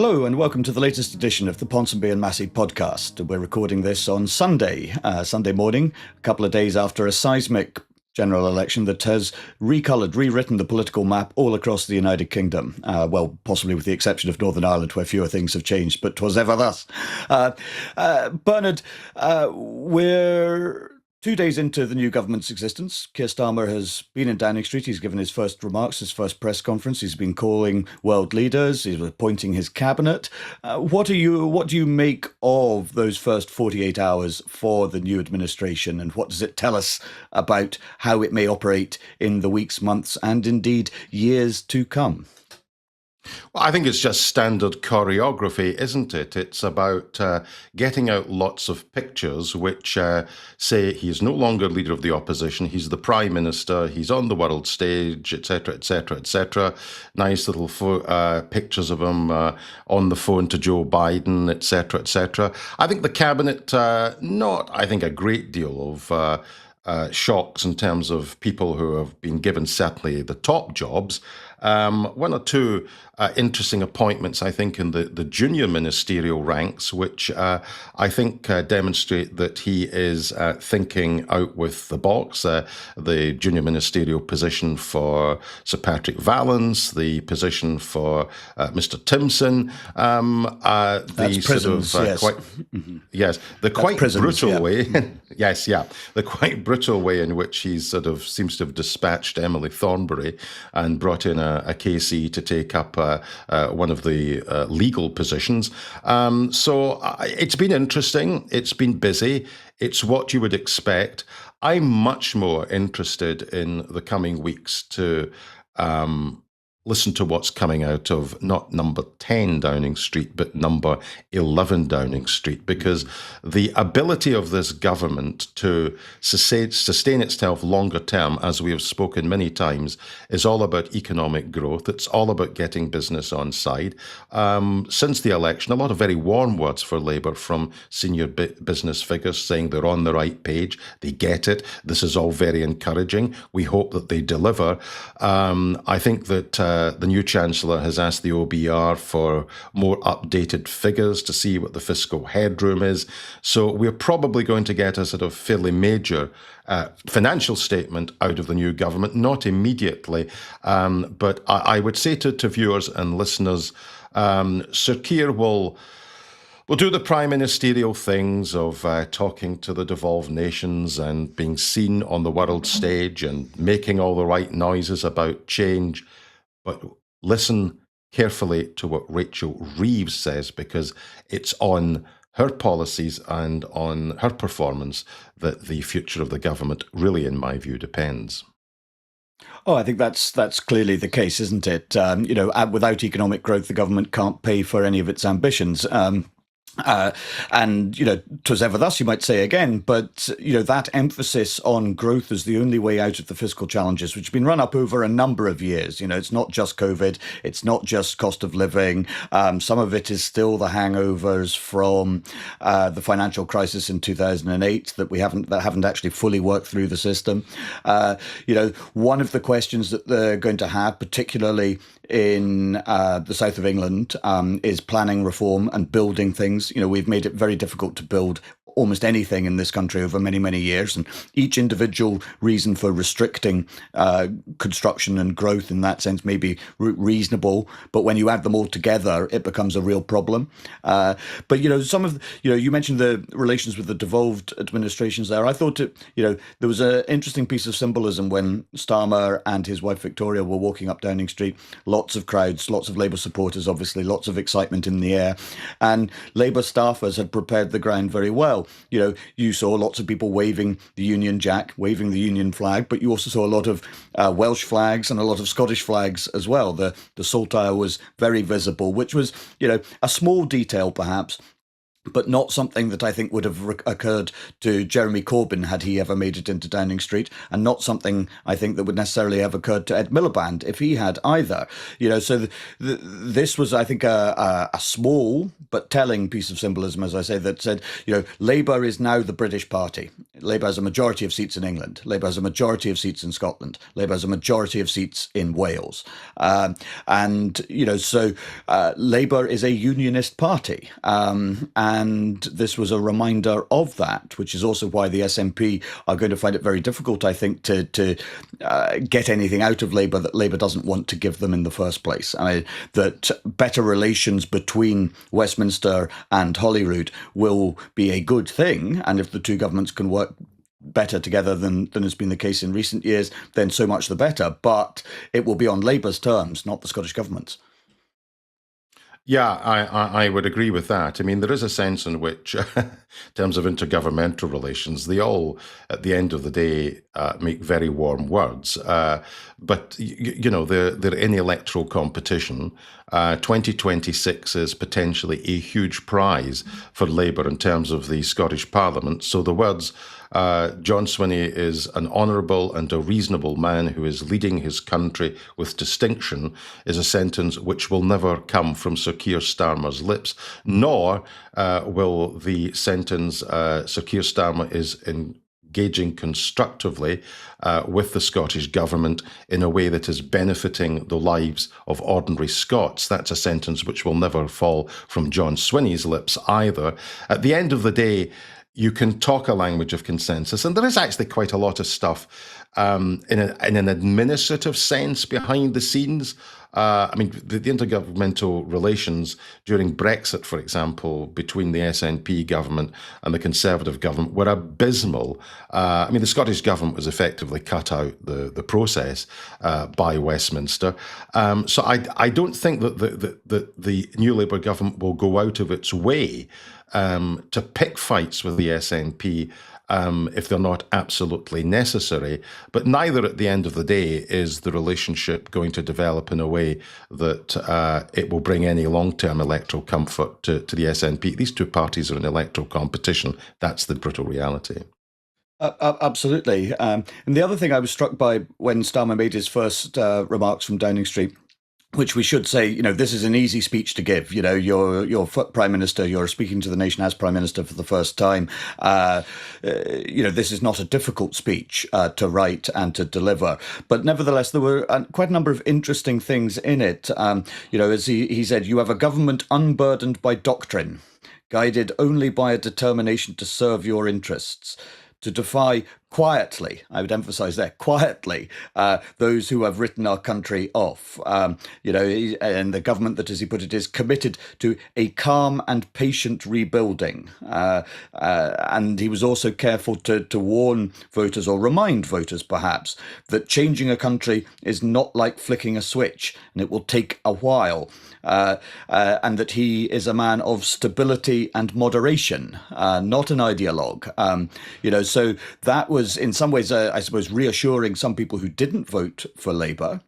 Hello and welcome to the latest edition of the Ponsonby and Massie podcast. We're recording this on Sunday morning, a couple of days after a seismic general election that has rewritten the political map all across the United Kingdom. Well, possibly with the exception of Northern Ireland, where fewer things have changed, but 'twas ever thus. Bernard, we're 2 days into the new government's existence. Keir Starmer has been in Downing Street. He's given his first remarks, his first press conference. He's been calling world leaders. He's appointing his cabinet. What do you make of those first 48 hours for the new administration? And what does it tell us about how it may operate in the weeks, months, and indeed years to come? Well, I think it's just standard choreography, isn't it? It's about getting out lots of pictures which say he's no longer leader of the opposition, he's the prime minister, he's on the world stage, etc., etc., etc. Nice little pictures of him on the phone to Joe Biden, etc., etc. I think the cabinet, I think a great deal of shocks in terms of people who have been given certainly the top jobs. One or two interesting appointments, I think, in the junior ministerial ranks, which I think demonstrate that he is thinking out with the box. The junior ministerial position for Sir Patrick Vallance, the position for Mr. Timson, That's prisons, yes, the quite prisons, brutal way, the quite brutal way in which he sort of seems to have dispatched Emily Thornberry and brought in a KC to take up one of the legal positions. So it's been interesting. It's been busy. It's what you would expect. I'm much more interested in the coming weeks to listen to what's coming out of not number 10 Downing Street, but number 11 Downing Street, because the ability of this government to sustain itself longer term, as we have spoken many times, is all about economic growth. It's all about getting business on side. Since the election, a lot of very warm words for Labour from senior business figures saying they're on the right page, they get it, this is all very encouraging. We hope that they deliver. I think that the new Chancellor has asked the OBR for more updated figures to see what the fiscal headroom is. So we're probably going to get a sort of fairly major financial statement out of the new government, not immediately. But I would say to viewers and listeners, Sir Keir will do the prime ministerial things of talking to the devolved nations and being seen on the world stage and making all the right noises about change. But listen carefully to what Rachel Reeves says, because it's on her policies and on her performance that the future of the government really, in my view, depends. Oh, I think that's clearly the case, isn't it? Without economic growth, the government can't pay for any of its ambitions. And 'twas ever thus, you might say again, but, that emphasis on growth as the only way out of the fiscal challenges, which have been run up over a number of years. It's not just COVID, it's not just cost of living. Some of it is still the hangovers from the financial crisis in 2008 that haven't actually fully worked through the system. One of the questions that they're going to have, particularly in the south of England, is planning reform and building things. We've made it very difficult to build almost anything in this country over many, many years. And each individual reason for restricting construction and growth in that sense may be reasonable. But when you add them all together, it becomes a real problem. But, you mentioned the relations with the devolved administrations there. I thought, there was an interesting piece of symbolism when Starmer and his wife Victoria were walking up Downing Street. Lots of crowds, lots of Labour supporters, obviously, lots of excitement in the air. And Labour staffers had prepared the ground very well. You saw lots of people waving the Union Jack, waving the Union flag, but you also saw a lot of Welsh flags and a lot of Scottish flags as well. The saltire was very visible, which was, a small detail perhaps, but not something that I think would have occurred to Jeremy Corbyn had he ever made it into Downing Street, and not something I think that would necessarily have occurred to Ed Miliband if he had either. So this was, I think, a small but telling piece of symbolism, as I say, that said, Labour is now the British party. Labour has a majority of seats in England. Labour has a majority of seats in Scotland. Labour has a majority of seats in Wales. So Labour is a unionist party. And this was a reminder of that, which is also why the SNP are going to find it very difficult, I think, to get anything out of Labour that Labour doesn't want to give them in the first place. I mean, that better relations between Westminster and Holyrood will be a good thing. And if the two governments can work better together than has been the case in recent years, then so much the better. But it will be on Labour's terms, not the Scottish Government's. Yeah, I would agree with that. I mean, there is a sense in which, in terms of intergovernmental relations, they all, at the end of the day, make very warm words. But, they're in electoral competition. 2026 is potentially a huge prize for Labour in terms of the Scottish Parliament. So the words, John Swinney is an honourable and a reasonable man who is leading his country with distinction, is a sentence which will never come from Sir Keir Starmer's lips, nor will the sentence Sir Keir Starmer is engaging constructively with the Scottish Government in a way that is benefiting the lives of ordinary Scots. That's a sentence which will never fall from John Swinney's lips either. At the end of the day, you can talk a language of consensus, and there is actually quite a lot of stuff in an administrative sense behind the scenes. The intergovernmental relations during Brexit, for example, between the SNP government and the Conservative government were abysmal. The Scottish government was effectively cut out the process by Westminster. So I don't think that the new Labour government will go out of its way to pick fights with the SNP if they're not absolutely necessary. But neither, at the end of the day, is the relationship going to develop in a way that it will bring any long-term electoral comfort to the SNP. These two parties are in electoral competition. That's the brutal reality. Absolutely. And the other thing I was struck by when Starmer made his first remarks from Downing Street, which we should say, this is an easy speech to give. You're Prime Minister, you're speaking to the nation as Prime Minister for the first time. This is not a difficult speech to write and to deliver. But nevertheless, there were quite a number of interesting things in it. As he said, you have a government unburdened by doctrine, guided only by a determination to serve your interests, to defy quietly, I would emphasize that, quietly, those who have written our country off. And the government that, as he put it, is committed to a calm and patient rebuilding. And he was also careful to warn voters, or remind voters perhaps, that changing a country is not like flicking a switch, and it will take a while. And that he is a man of stability and moderation, not an ideologue. So that was in some ways, I suppose, reassuring some people who didn't vote for Labour,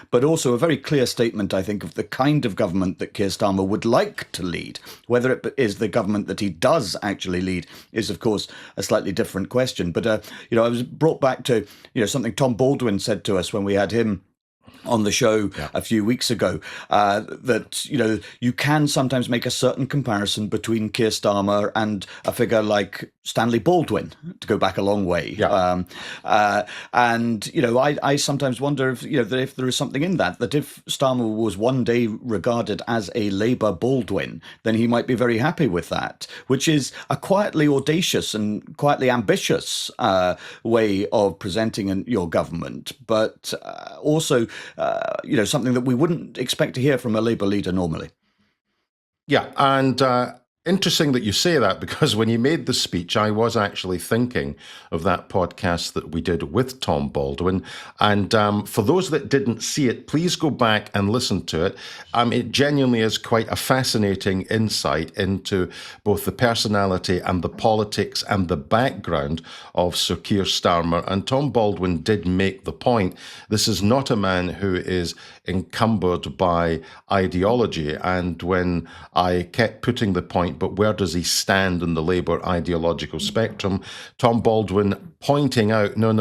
but also a very clear statement, I think, of the kind of government that Keir Starmer would like to lead. Whether it is the government that he does actually lead is, of course, a slightly different question. But, I was brought back to, something Tom Baldwin said to us when we had him on the show a few weeks ago, that, you can sometimes make a certain comparison between Keir Starmer and a figure like Stanley Baldwin, to go back a long way. Yeah. I sometimes wonder if, that if there is something in that if Starmer was one day regarded as a Labour Baldwin, then he might be very happy with that, which is a quietly audacious and quietly ambitious way of presenting your government, but also something that we wouldn't expect to hear from a Labour leader normally. Yeah, and interesting that you say that, because when you made the speech, I was actually thinking of that podcast that we did with Tom Baldwin. And for those that didn't see it, please go back and listen to it. It genuinely is quite a fascinating insight into both the personality and the politics and the background of Sir Keir Starmer. And Tom Baldwin did make the point, this is not a man who is encumbered by ideology. And when I kept putting the point point, but where does he stand in the Labour ideological spectrum? Tom Baldwin pointing out, no,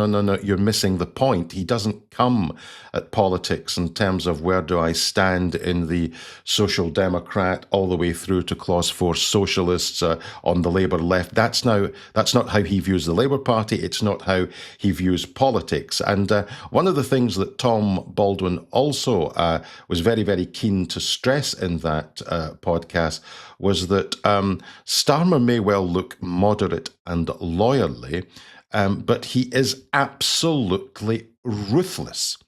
you're missing the point. He doesn't come at politics in terms of where do I stand in the Social Democrat all the way through to Clause 4 socialists on the Labour left. That's not how he views the Labour Party. It's not how he views politics. And one of the things that Tom Baldwin also was very, very keen to stress in that podcast was that Starmer may well look moderate and lawyerly, but he is absolutely ruthless.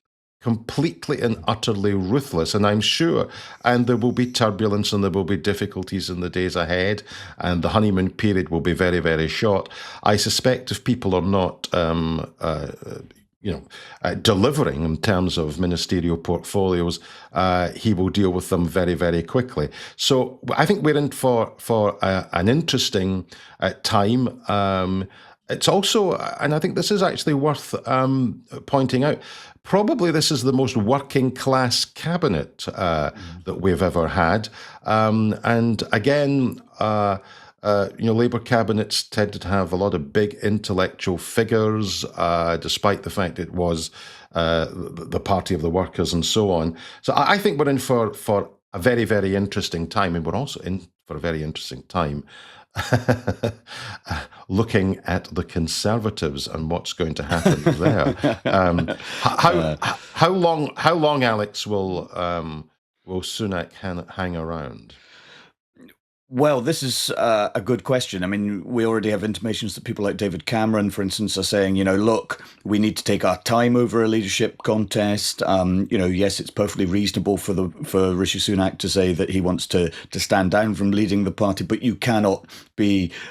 Completely and utterly ruthless. And I'm sure, and there will be turbulence and there will be difficulties in the days ahead, and the honeymoon period will be very, very short. I suspect if people are not delivering in terms of ministerial portfolios, he will deal with them very, very quickly. So I think we're in for an interesting time. It's also, and I think this is actually worth pointing out, probably this is the most working class cabinet that we've ever had. And again, Labour cabinets tended to have a lot of big intellectual figures, despite the fact it was the party of the workers and so on. So I think we're in for a very, very interesting time, and we're also in for a very interesting time looking at the Conservatives and what's going to happen there. How long, Alex, will Sunak hang around? Well, this is a good question. I mean, we already have intimations that people like David Cameron, for instance, are saying, look, we need to take our time over a leadership contest. Yes, it's perfectly reasonable for Rishi Sunak to say that he wants to stand down from leading the party, but you cannot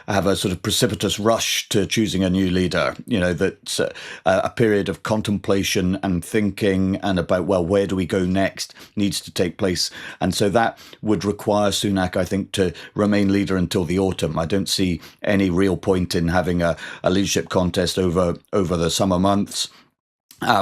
have a sort of precipitous rush to choosing a new leader. That a period of contemplation and thinking and about, well, where do we go next needs to take place. And so that would require Sunak, I think, to remain leader until the autumn. I don't see any real point in having a leadership contest over the summer months.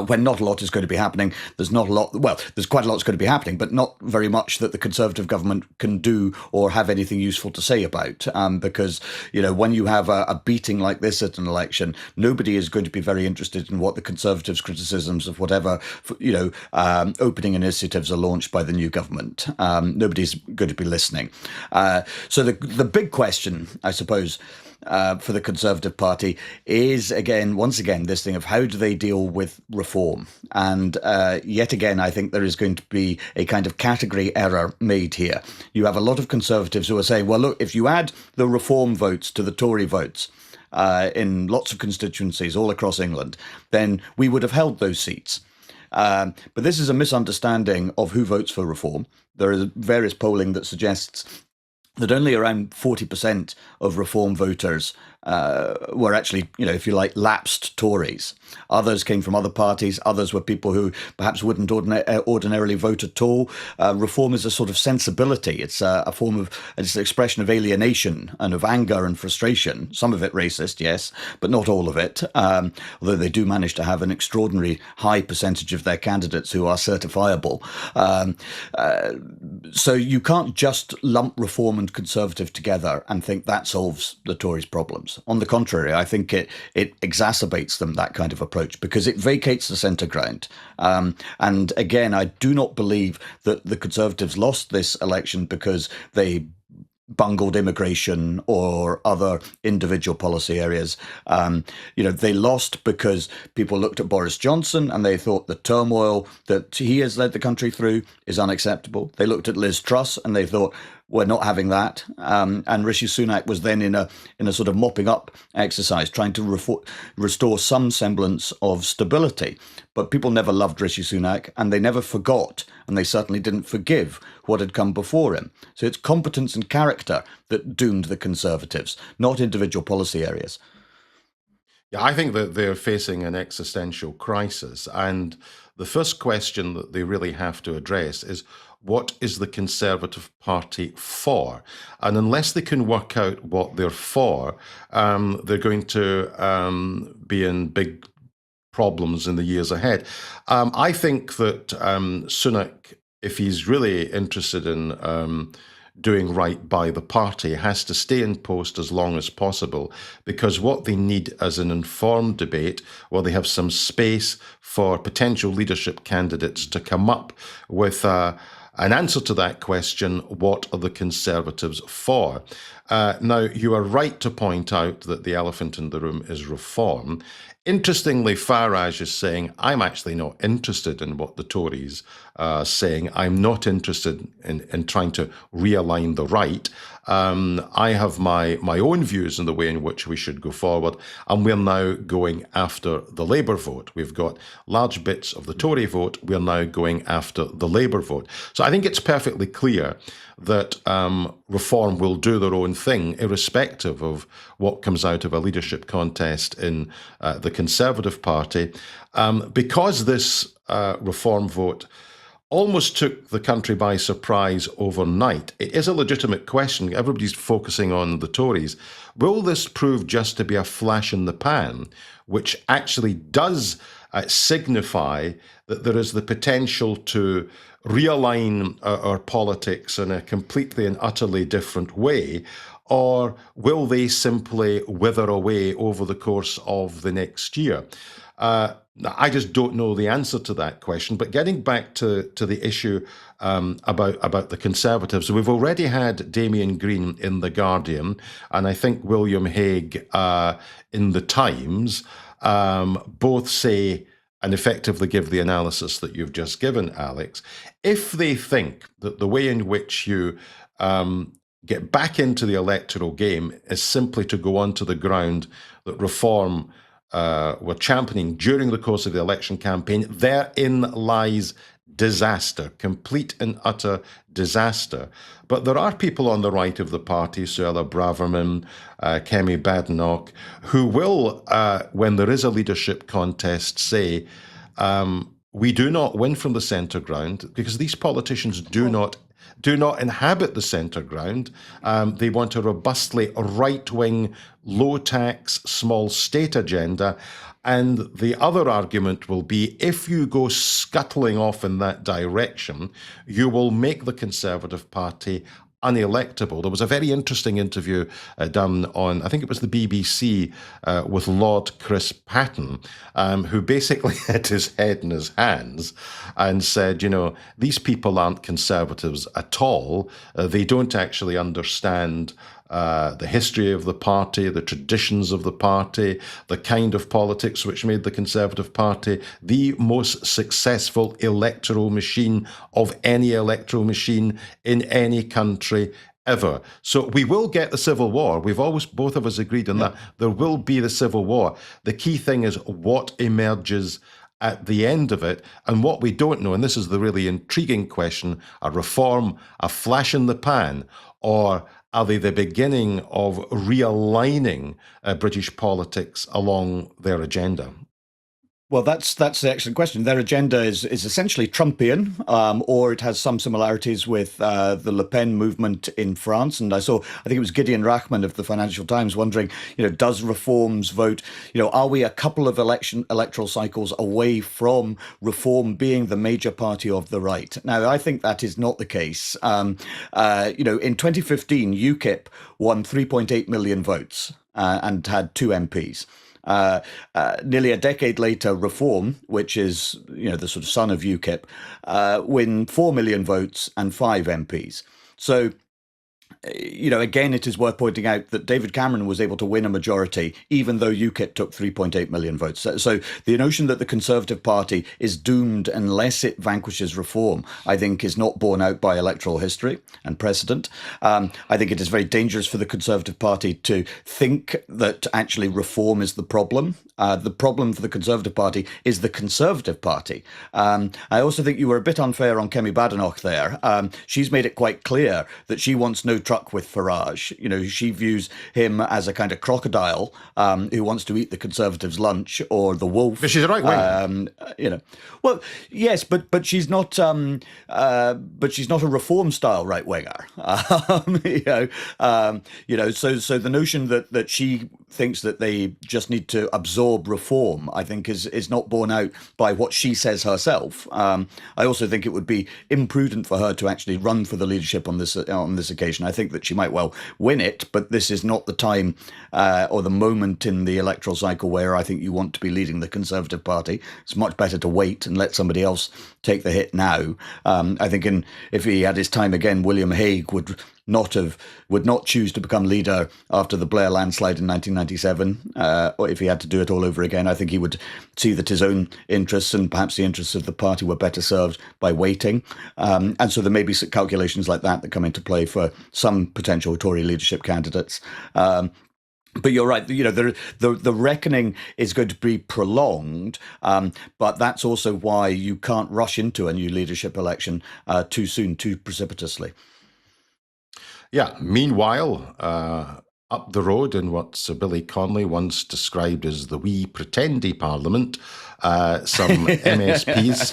When not a lot is going to be happening. There's not a lot, well, there's quite a lot that's going to be happening, but not very much that the Conservative government can do or have anything useful to say about. Because, when you have a beating like this at an election, nobody is going to be very interested in what the Conservatives' criticisms of whatever, opening initiatives are launched by the new government. Nobody's going to be listening. So the big question, I suppose, for the Conservative Party is, once again, this thing of how do they deal with reform? And yet again, I think there is going to be a kind of category error made here. You have a lot of Conservatives who are saying, well, look, if you add the reform votes to the Tory votes in lots of constituencies all across England, then we would have held those seats. But this is a misunderstanding of who votes for reform. There is various polling that suggests that only around 40% of reform voters were actually, if you like, lapsed Tories. Others came from other parties. Others were people who perhaps wouldn't ordinarily vote at all. Reform is a sort of sensibility. It's it's an expression of alienation and of anger and frustration. Some of it racist, yes, but not all of it. Although they do manage to have an extraordinary high percentage of their candidates who are certifiable. So you can't just lump reform and Conservative together and think that solves the Tories' problems. On the contrary, I think it exacerbates them, that kind of approach, because it vacates the centre ground. And again, I do not believe that the Conservatives lost this election because they bungled immigration or other individual policy areas. They lost because people looked at Boris Johnson and they thought the turmoil that he has led the country through is unacceptable. They looked at Liz Truss and they thought, we're not having that. And Rishi Sunak was then in a sort of mopping up exercise, trying to restore some semblance of stability. But people never loved Rishi Sunak, and they never forgot, and they certainly didn't forgive what had come before him. So it's competence and character that doomed the Conservatives, not individual policy areas. Yeah, I think that they're facing an existential crisis. And the first question that they really have to address is, what is the Conservative Party for? And unless they can work out what they're for, they're going to be in big problems in the years ahead. I think that Sunak, if he's really interested in doing right by the party has to stay in post as long as possible, because what they need is an informed debate where they have some space for potential leadership candidates to come up with an answer to that question: what are the Conservatives for? Now, you are right to point out that the elephant in the room is reform. Interestingly, Farage is saying, I'm actually not interested in what the Tories are saying. I'm not interested in trying to realign the right. I have my own views on the way in which we should go forward, and we're now going after the Labour vote. We've got large bits of the Tory vote. We're now going after the Labour vote. So I think it's perfectly clear that reform will do their own thing, irrespective of what comes out of a leadership contest in the Conservative Party. Because this reform vote almost took the country by surprise overnight, it is a legitimate question. Everybody's focusing on the Tories. Will this prove just to be a flash in the pan, which actually does signify that there is the potential to realign our politics in a completely and utterly different way? Or will they simply wither away over the course of the next year? I just don't know the answer to that question. But getting back to the issue about the Conservatives, we've already had Damien Green in The Guardian, and I think William Hague in The Times, both say and effectively give the analysis that you've just given, Alex. If they think that the way in which you get back into the electoral game is simply to go onto the ground that reform were championing during the course of the election campaign, therein lies disaster, complete and utter disaster. But there are people on the right of the party, Suella Braverman, Kemi Badenoch, who will, when there is a leadership contest, say, we do not win from the centre ground, because these politicians do not inhabit the centre ground. They want a robustly right-wing, low-tax, small-state agenda. And the other argument will be, if you go scuttling off in that direction, you will make the Conservative Party unelectable. There was a very interesting interview done on, I think it was the BBC, with Lord Chris Patten, who basically had his head in his hands and said, these people aren't Conservatives at all. They don't actually understand the history of the party, the traditions of the party, the kind of politics which made the Conservative Party the most successful electoral machine of any electoral machine in any country ever. So we will get the Civil War. We've always, both of us agreed on that. There will be the Civil War. The key thing is what emerges at the end of it. And what we don't know, and this is the really intriguing question, a reform, a flash in the pan, or are they the beginning of realigning British politics along their agenda? Well, that's the excellent question. Their agenda is essentially Trumpian, or it has some similarities with the Le Pen movement in France. And I think it was Gideon Rachman of the Financial Times wondering, does Reform's vote, are we a couple of electoral cycles away from Reform being the major party of the right? Now, I think that is not the case. In 2015, UKIP won 3.8 million votes and had 2 MPs. Nearly a decade later, Reform, which is the sort of son of UKIP, win 4 million votes and 5 MPs. So, again, it is worth pointing out that David Cameron was able to win a majority, even though UKIP took 3.8 million votes. So the notion that the Conservative Party is doomed unless it vanquishes Reform, I think, is not borne out by electoral history and precedent. I think it is very dangerous for the Conservative Party to think that actually Reform is the problem. The problem for the Conservative Party is the Conservative Party. I also think you were a bit unfair on Kemi Badenoch there. She's made it quite clear that she wants no truck with Farage. She views him as a kind of crocodile who wants to eat the Conservatives' lunch, or the wolf. But she's a right winger. Well, yes, but she's not. But she's not a Reform style right winger. So the notion that she thinks that they just need to absorb reform, I think is not borne out by what she says herself. I also think it would be imprudent for her to actually run for the leadership on this occasion. I think that she might well win it, but this is not the time or the moment in the electoral cycle where I think you want to be leading the Conservative Party. It's much better to wait and let somebody else take the hit now. I think if he had his time again, William Hague would not choose to become leader after the Blair landslide in 1997, or if he had to do it all over again. I think he would see that his own interests and perhaps the interests of the party were better served by waiting. And so there may be some calculations like that come into play for some potential Tory leadership candidates. But you're right. The reckoning is going to be prolonged, but that's also why you can't rush into a new leadership election too soon, too precipitously. Yeah. Meanwhile, up the road in what Sir Billy Connolly once described as the wee pretendy parliament, some MSPs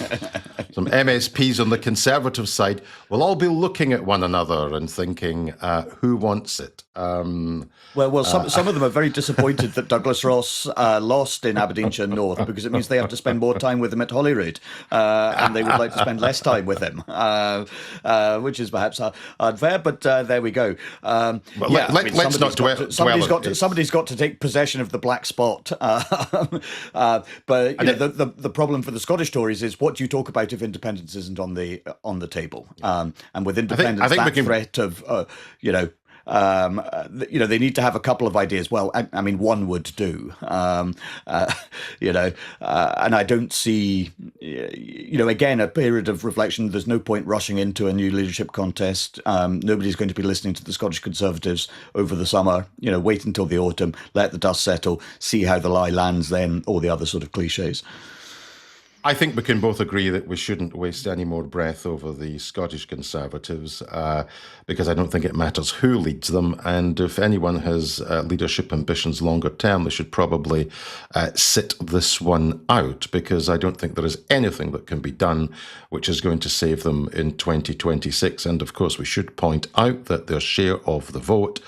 on the Conservative side will all be looking at one another and thinking, who wants it? Well, some of them are very disappointed that Douglas Ross lost in Aberdeenshire North, because it means they have to spend more time with him at Holyrood, and they would like to spend less time with him, which is perhaps unfair. But there we go. Let's not dwell. Somebody's got to take possession of the black spot. But the problem for the Scottish Tories is, what do you talk about if independence isn't on the table? And with independence, threat of they need to have a couple of ideas. Well, I mean, one would do, and I don't see, again, a period of reflection. There's no point rushing into a new leadership contest. Nobody's going to be listening to the Scottish Conservatives over the summer. Wait until the autumn, let the dust settle, see how the lie lands, then all the other sort of cliches. I think we can both agree that we shouldn't waste any more breath over the Scottish Conservatives, because I don't think it matters who leads them. And if anyone has leadership ambitions longer term, they should probably sit this one out, because I don't think there is anything that can be done which is going to save them in 2026. And of course, we should point out that their share of the vote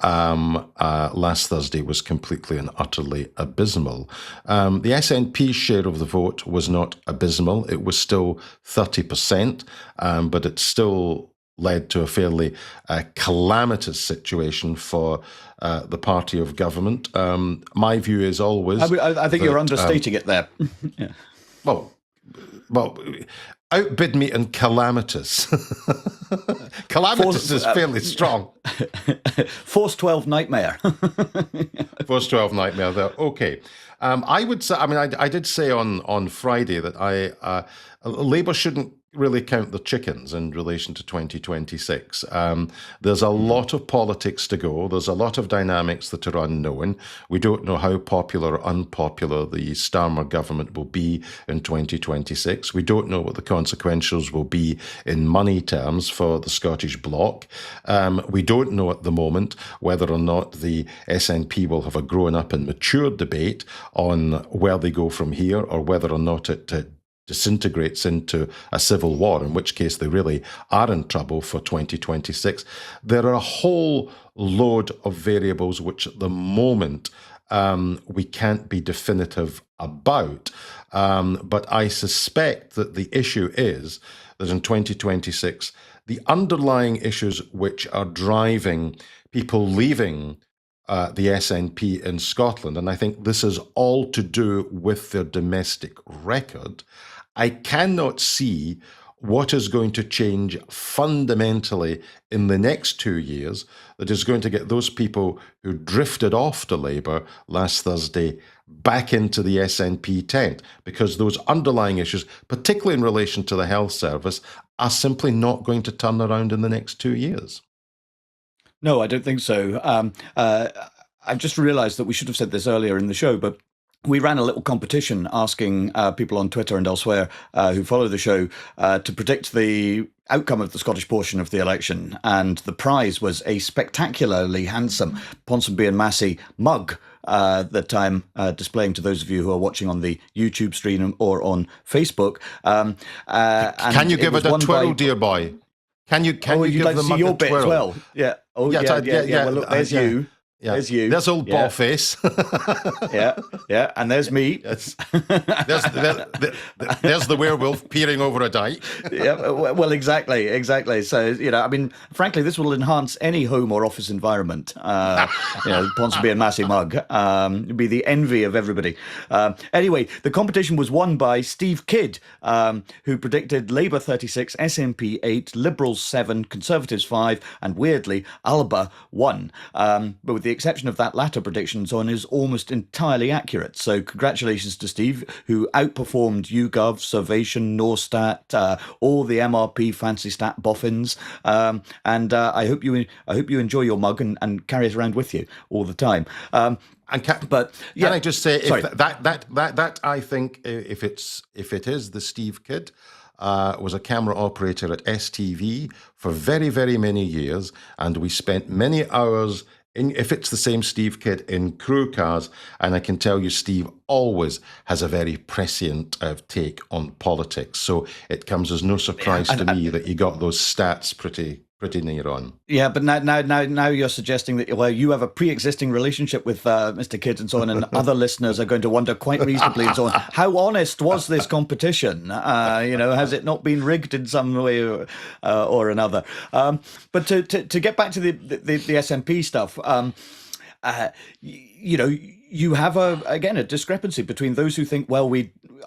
last Thursday was completely and utterly abysmal. The SNP share of the vote was not abysmal. It was still 30%, but it still led to a fairly calamitous situation for the party of government. My view is always... I think you're understating it there. Yeah. Well, outbid me in calamitous. Calamitous is fairly strong. Force 12 nightmare. Force 12 nightmare there. Okay. I would say, I did say on Friday that Labour shouldn't really count the chickens in relation to 2026. There's a lot of politics to go. There's a lot of dynamics that are unknown. We don't know how popular or unpopular the Starmer government will be in 2026. We don't know what the consequentials will be in money terms for the Scottish bloc. We don't know at the moment whether or not the SNP will have a grown-up and mature debate on where they go from here, or whether or not it disintegrates into a civil war, in which case they really are in trouble for 2026. There are a whole load of variables which at the moment we can't be definitive about. But I suspect that the issue is that in 2026, the underlying issues which are driving people leaving the SNP in Scotland, and I think this is all to do with their domestic record, I cannot see what is going to change fundamentally in the next 2 years that is going to get those people who drifted off to Labour last Thursday back into the SNP tent, because those underlying issues, particularly in relation to the health service, are simply not going to turn around in the next 2 years. No, I don't think so. I've just realised that we should have said this earlier in the show, but we ran a little competition asking people on Twitter and elsewhere who follow the show to predict the outcome of the Scottish portion of the election. And the prize was a spectacularly handsome Ponsonby and Massie mug that I'm displaying to those of you who are watching on the YouTube stream or on Facebook. Can you give it a twirl, dear boy? Can you give like the to see mug your a bit twirl? as well? Yeah. Oh, yeah. Well, look, there's you. Yeah. There's you. There's old Yeah. Ballface. Yeah. And there's me. There's the werewolf peering over a dike. Yeah, well, exactly. So, I mean, frankly, this will enhance any home or office environment. Ponsonby and Massie mug. It'd be the envy of everybody. Anyway, the competition was won by Steve Kidd, who predicted Labour 36, SNP 8, Liberals 7, Conservatives 5, and weirdly, Alba 1. But with the exception of that latter prediction, Zon is almost entirely accurate. So congratulations to Steve, who outperformed YouGov, Survation, Norstat, all the MRP fancy stat boffins. And I hope you enjoy your mug and carry it around with you all the time. Can I just say that I think if it is the Steve Kidd, was a camera operator at STV for very, very many years, and we spent many hours if it's the same Steve Kidd, in crew cars. And I can tell you, Steve always has a very prescient take on politics. So it comes as no surprise to me that he got those stats pretty near on. Yeah, but now you're suggesting that you have a pre-existing relationship with Mr. Kidd and so on, and other listeners are going to wonder quite reasonably and so on, how honest was this competition? Has it not been rigged in some way or another? But to get back to the SNP stuff, you have a discrepancy between those who think,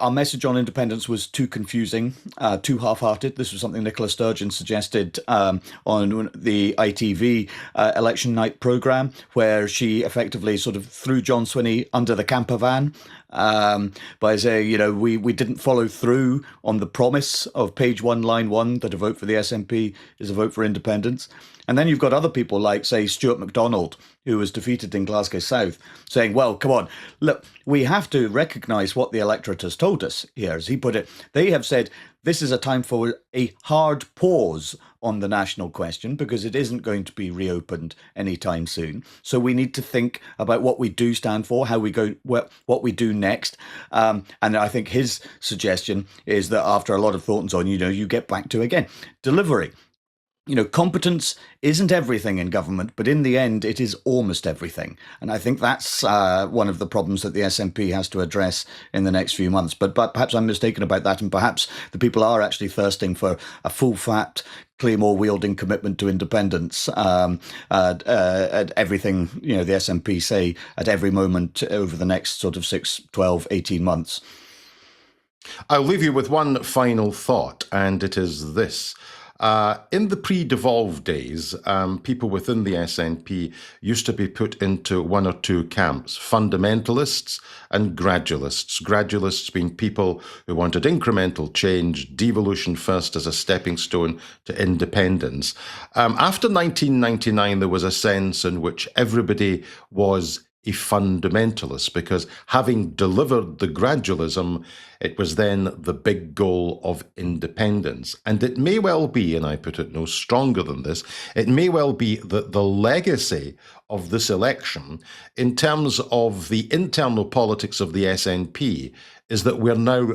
our message on independence was too confusing, too half-hearted. This was something Nicola Sturgeon suggested on the ITV election night programme, where she effectively sort of threw John Swinney under the camper van by saying, we didn't follow through on the promise of page 1, line 1, that a vote for the SNP is a vote for independence. And then you've got other people like, say, Stuart MacDonald, who was defeated in Glasgow South, saying, well, come on, look, we have to recognise what the electorate has told us here. As he put it, they have said this is a time for a hard pause on the national question because it isn't going to be reopened anytime soon. So we need to think about what we do stand for, how we go, what we do next. And I think his suggestion is that after a lot of thought and so on, you get back to, again, delivery. Competence isn't everything in government, but in the end, it is almost everything. And I think that's one of the problems that the SNP has to address in the next few months. But perhaps I'm mistaken about that, and perhaps the people are actually thirsting for a full-fat, Claymore-wielding commitment to independence at everything, the SNP say at every moment over the next sort of 6, 12, 18 months. I'll leave you with one final thought, and it is this. In the pre-devolved days, people within the SNP used to be put into one or two camps, fundamentalists and gradualists. Gradualists being people who wanted incremental change, devolution first as a stepping stone to independence. After 1999, there was a sense in which everybody was a fundamentalist, because having delivered the gradualism, it was then the big goal of independence. And it may well be, and I put it no stronger than this, it may well be that the legacy of this election, in terms of the internal politics of the SNP, is that we are now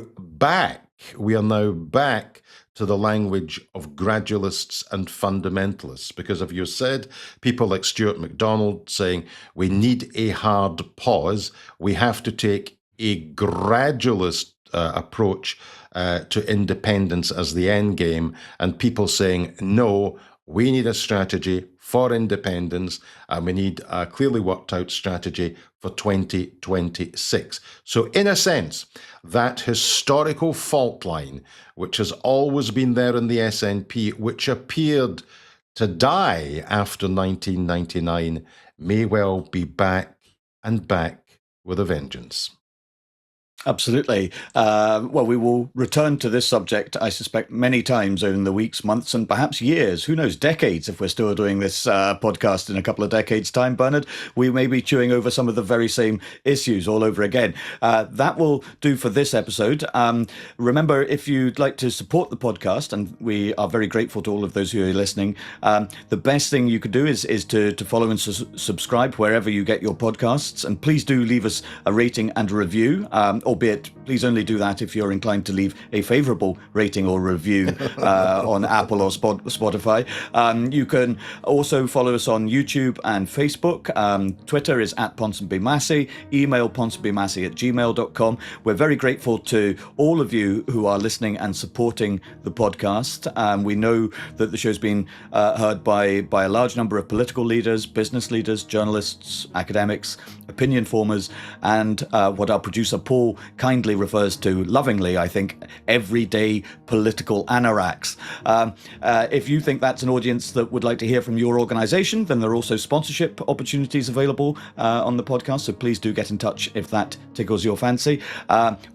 back to the language of gradualists and fundamentalists. Because if you said people like Stuart MacDonald saying we need a hard pause, we have to take a gradualist approach to independence as the end game, and people saying no, we need a strategy for independence, and we need a clearly worked out strategy for 2026. So in a sense, that historical fault line, which has always been there in the SNP, which appeared to die after 1999, may well be back and back with a vengeance. Absolutely. Well, we will return to this subject, I suspect, many times over the weeks, months, and perhaps years. Who knows, decades, if we're still doing this podcast in a couple of decades' time, Bernard. We may be chewing over some of the very same issues all over again. That will do for this episode. Remember, if you'd like to support the podcast, and we are very grateful to all of those who are listening, the best thing you could do is to follow and subscribe wherever you get your podcasts. And please do leave us a rating and a review, albeit please only do that if you're inclined to leave a favourable rating or review on Apple or Spotify. You can also follow us on YouTube and Facebook. Twitter is @Ponsonby Massie. Email ponsonbymassie@gmail.com. We're very grateful to all of you who are listening and supporting the podcast. We know that the show's been heard by a large number of political leaders, business leaders, journalists, academics, opinion formers, and what our producer Paul kindly refers to, lovingly, I think, everyday political anoraks. If you think that's an audience that would like to hear from your organisation, then there are also sponsorship opportunities available on the podcast, so please do get in touch if that tickles your fancy.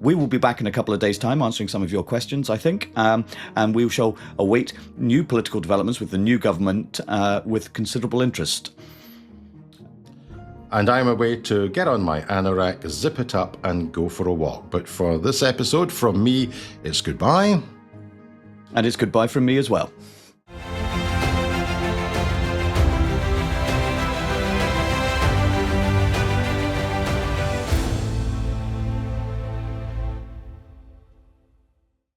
We will be back in a couple of days' time answering some of your questions, I think, and we shall await new political developments with the new government with considerable interest. And I'm away to get on my anorak, zip it up, and go for a walk. But for this episode, from me, it's goodbye. And it's goodbye from me as well.